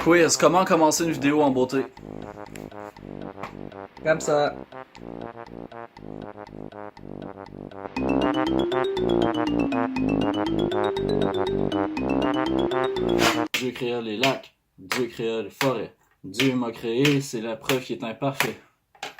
Quiz, comment commencer une vidéo en beauté? Comme ça. Dieu créa les lacs, Dieu créa les forêts. Dieu m'a créé, c'est la preuve qu'il est imparfait.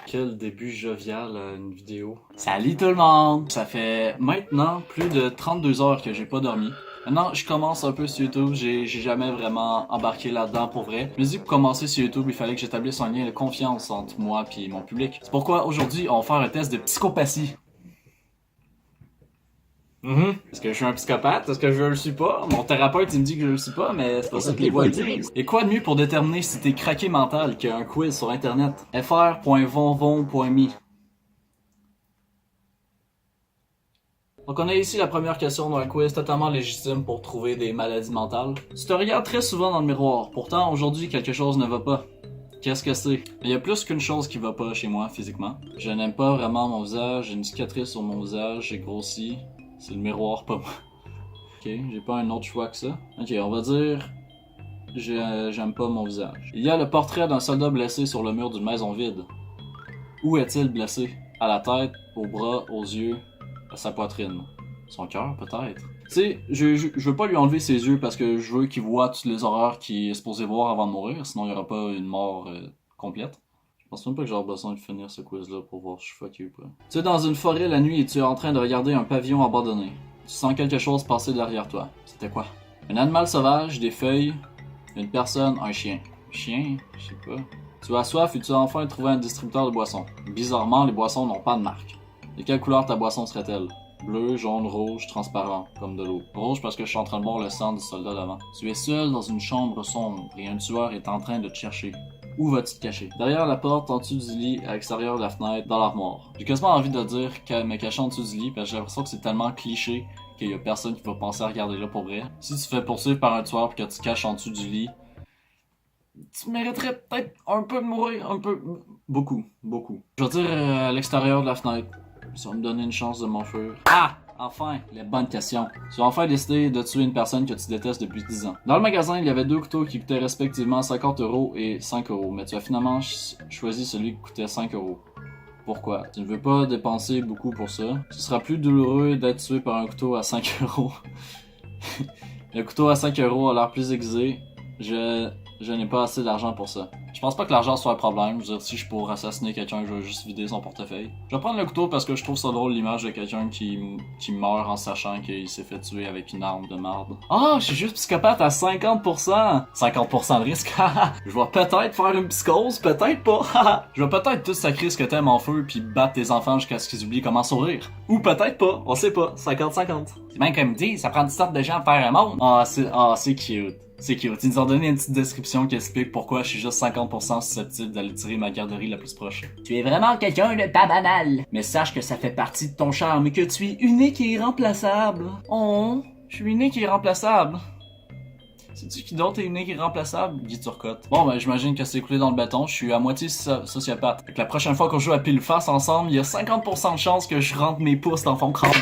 Quel début jovial à une vidéo. Salut tout le monde! Ça fait maintenant plus de 32 heures que j'ai pas dormi. Maintenant, je commence un peu sur YouTube, j'ai jamais vraiment embarqué là-dedans pour vrai. Je me dis que pour commencer sur YouTube, il fallait que j'établisse un lien de confiance entre moi et mon public. C'est pourquoi aujourd'hui, on va faire un test de psychopathie. Est-ce que je suis un psychopathe? Est-ce que je le suis pas? Mon thérapeute, il me dit que je le suis pas, mais c'est pas ça que les voix disent. Et quoi de mieux pour déterminer si t'es craqué mental qu'un quiz sur internet? fr.vonvon.me. Donc on a ici la première question d'un quiz totalement légitime pour trouver des maladies mentales. Tu te regardes très souvent dans le miroir, pourtant aujourd'hui quelque chose ne va pas. Qu'est-ce que c'est? Il y a plus qu'une chose qui va pas chez moi physiquement. Je n'aime pas vraiment mon visage, j'ai une cicatrice sur mon visage, j'ai grossi. C'est le miroir, pas moi. Ok, j'ai pas un autre choix que ça. Ok, on va dire... j'aime pas mon visage. Il y a le portrait d'un soldat blessé sur le mur d'une maison vide. Où est-il blessé? À la tête, aux bras, aux yeux, à sa poitrine. Son cœur, peut-être. Tu sais, je veux pas lui enlever ses yeux parce que je veux qu'il voit toutes les horreurs qu'il est supposé voir avant de mourir, sinon il y aura pas une mort complète. Je pense même pas que j'aurai besoin de finir ce quiz-là pour voir si je suis fucké ou pas. Tu es dans une forêt la nuit et tu es en train de regarder un pavillon abandonné. Tu sens quelque chose passer derrière toi. C'était quoi? Un animal sauvage, des feuilles, une personne, un chien. Chien? Je sais pas. Tu as soif et tu as enfin trouvé un distributeur de boissons. Bizarrement, les boissons n'ont pas de marque. De quelle couleur ta boisson serait-elle? Bleu, jaune, rouge, transparent, comme de l'eau. Rouge parce que je suis en train de boire le sang du soldat d'avant. Tu es seul dans une chambre sombre et un tueur est en train de te chercher. Où vas-tu te cacher? Derrière la porte, en dessous du lit, à l'extérieur de la fenêtre, dans l'armoire. J'ai quasiment envie de dire me cacher en dessous du lit parce que j'ai l'impression que c'est tellement cliché qu'il y a personne qui va penser à regarder là pour vrai. Si tu te fais poursuivre par un tueur et que tu te caches en dessous du lit, tu mériterais peut-être un peu de mourir, un peu... Beaucoup. Je vais dire à l'extérieur de la fenêtre. Ça va me donner une chance de m'enfuir. Ah! Enfin, les bonnes questions. Tu vas enfin décider de tuer une personne que tu détestes depuis 10 ans. Dans le magasin, il y avait deux couteaux qui coûtaient respectivement 50€ et 5€, mais tu as finalement choisi celui qui coûtait 5€. Pourquoi? Tu ne veux pas dépenser beaucoup pour ça. Ce sera plus douloureux d'être tué par un couteau à 5€. Le couteau à 5€ a l'air plus aiguisé. Je n'ai pas assez d'argent pour ça. Je pense pas que l'argent soit un problème. Je veux dire, si je pourrais assassiner quelqu'un, je vais juste vider son portefeuille. Je vais prendre le couteau parce que je trouve ça drôle l'image de quelqu'un qui meurt en sachant qu'il s'est fait tuer avec une arme de marde. Ah, je suis juste psychopathe à 50%! 50% de risque, Je vais peut-être faire une psychose, peut-être pas, Je vais peut-être tout sacrer ce que t'aimes en feu puis battre tes enfants jusqu'à ce qu'ils oublient comment sourire. Ou peut-être pas, on sait pas. 50-50. C'est bien comme dit, ça prend une sorte de gens pour faire un monde. C'est cute. C'est cute. Ils nous ont donné une petite description qui explique pourquoi je suis juste 50% susceptible d'aller tirer ma garderie la plus proche. Tu es vraiment quelqu'un de pas banal. Mais sache que ça fait partie de ton charme et que tu es unique et irremplaçable. Oh, je suis unique et irremplaçable. Sais-tu qui d'autre est unique et irremplaçable? Guy Turcotte. Bon, ben, j'imagine que c'est coulé dans le béton. Je suis à moitié sociopathe. Fait que la prochaine fois qu'on joue à pile face ensemble, il y a 50% de chance que je rentre mes pouces dans ton crâne.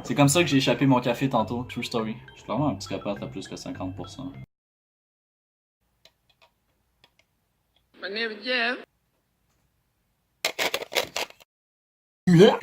C'est comme ça que j'ai échappé mon café tantôt. True story. Je suis clairement un psychopathe à plus que 50%. My name is Jeff. Yeah.